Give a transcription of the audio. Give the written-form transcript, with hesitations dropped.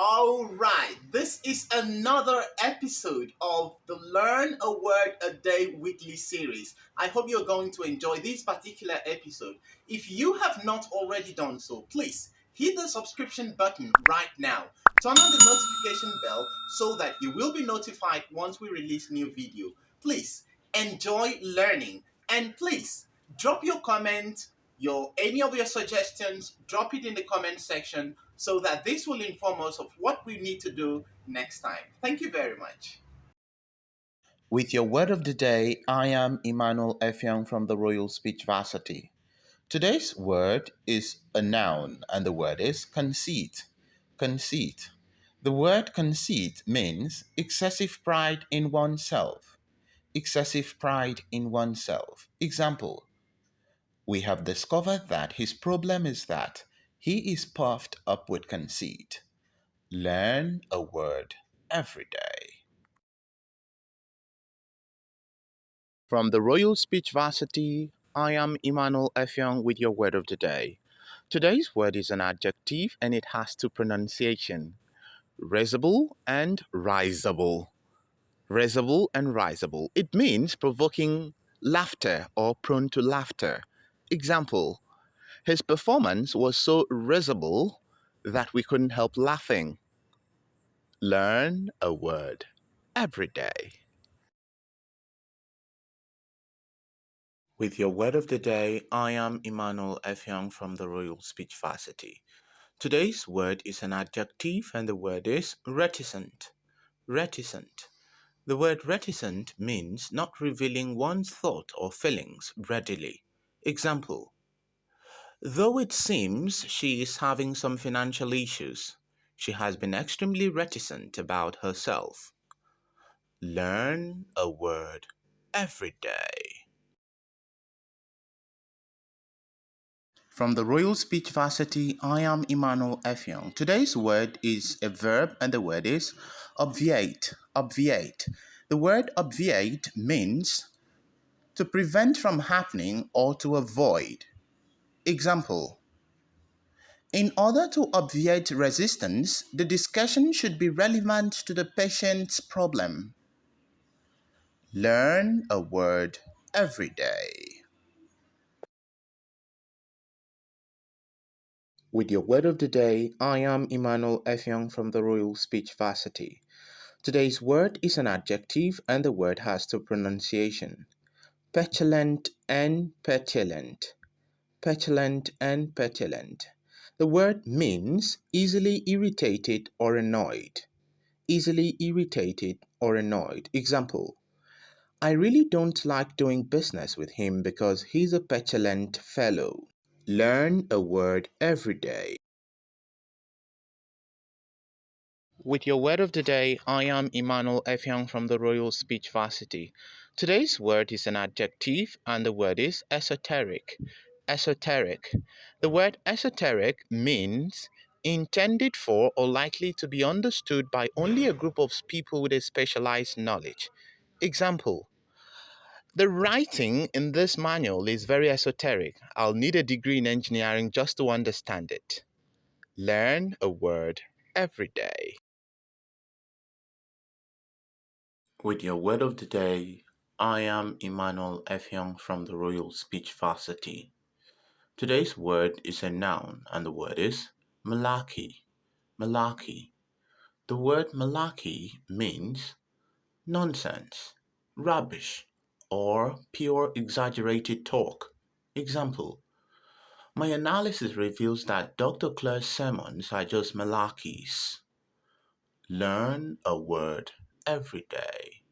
All right, this is another episode of the Learn a Word a Day weekly series. I hope you're going to enjoy this particular episode. If you have not already done so, please hit the subscription button right now. Turn on the notification bell so that you will be notified once we release new video. Please enjoy learning, and please drop your comment, any of your suggestions, drop it in the comment section so that this will inform us of what we need to do next time. Thank you very much. With your word of the day, I am Emmanuel Effiong from the Royal Speech Varsity. Today's word is a noun, and the word is conceit. Conceit. The word conceit means excessive pride in oneself. Excessive pride in oneself. Example: we have discovered that his problem is that he is puffed up with conceit. Learn a word every day. From the Royal Speech Varsity, I am Emmanuel Effiong with your word of the day. Today's word is an adjective and it has two pronunciations: risible and risible. Risible and risible. It means provoking laughter or prone to laughter. Example: his performance was so risible that we couldn't help laughing. Learn a word every day. With your word of the day, I am Emmanuel Effiong from the Royal Speech Varsity. Today's word is an adjective and the word is reticent. Reticent. The word reticent means not revealing one's thought or feelings readily. Example: though it seems she is having some financial issues, she has been extremely reticent about herself. Learn a word every day. From the Royal Speech Varsity, I am Emmanuel Effiong. Today's word is a verb and the word is obviate. Obviate. The word obviate means to prevent from happening or to avoid. Example: in order to obviate resistance, the discussion should be relevant to the patient's problem. Learn a word every day. With your word of the day, I am Emmanuel Effiong from the Royal Speech Varsity. Today's word is an adjective and the word has two pronunciations: petulant and petulant. Petulant and petulant. The word means easily irritated or annoyed. Easily irritated or annoyed. Example: I really don't like doing business with him because he's a petulant fellow. Learn a word every day. With your word of the day, I am Emmanuel Effiong from the Royal Speech Varsity. Today's word is an adjective and the word is esoteric. Esoteric. The word esoteric means intended for or likely to be understood by only a group of people with a specialized knowledge. Example: the writing in this manual is very esoteric. I'll need a degree in engineering just to understand it. Learn a word every day. With your word of the day, I am Emmanuel Effiong from the Royal Speech Varsity. Today's word is a noun and the word is malarkey. Malarkey. The word malarkey means nonsense, rubbish, or pure exaggerated talk. Example: my analysis reveals that Dr. Clare's sermons are just malarkeys. Learn a word every day.